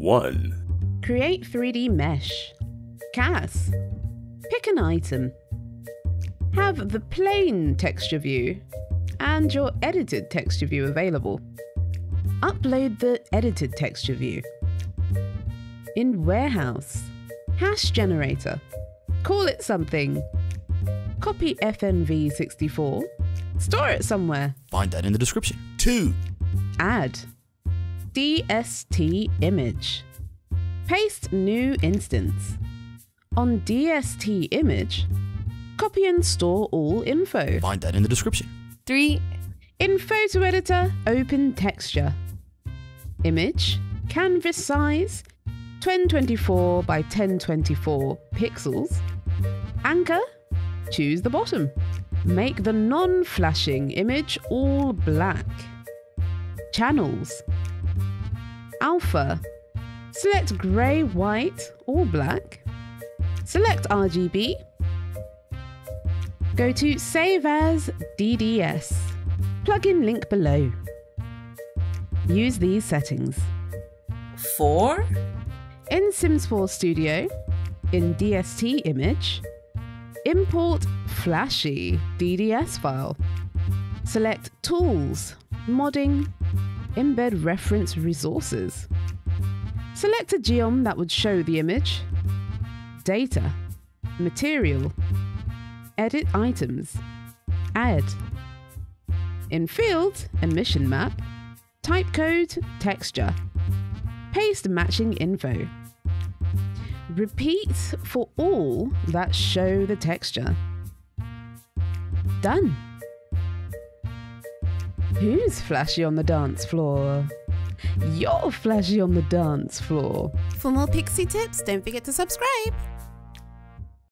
1. Create 3D mesh. Cas. Pick an item. Have the plain texture view and your edited texture view available. Upload the edited texture view. In Warehouse, hash generator. Call it something. Copy FNV64. Store it somewhere. Find that in the description. 2. Add DST image. Paste new instance. On DST image, copy and store all info. Find that in the description. 3. In photo editor, open texture. Image, canvas size, 1024 by 1024 pixels. Anchor, choose the bottom. Make the non-flashing image all black. Channels. Alpha. Select grey, white, or black. Select RGB. Go to Save as DDS. Plugin link below. Use these settings. 4. In Sims 4 Studio, in DST image, import flashy DDS file. Select Tools, Modding, Embed Reference Resources. Select a geom that would show the image. Data, Material, Edit Items, Add. In Field, Emission Map, type code Texture. Paste matching info. Repeat for all that show the texture. Done. Who's flashy on the dance floor? You're flashy on the dance floor. For more Pixie tips, don't forget to subscribe.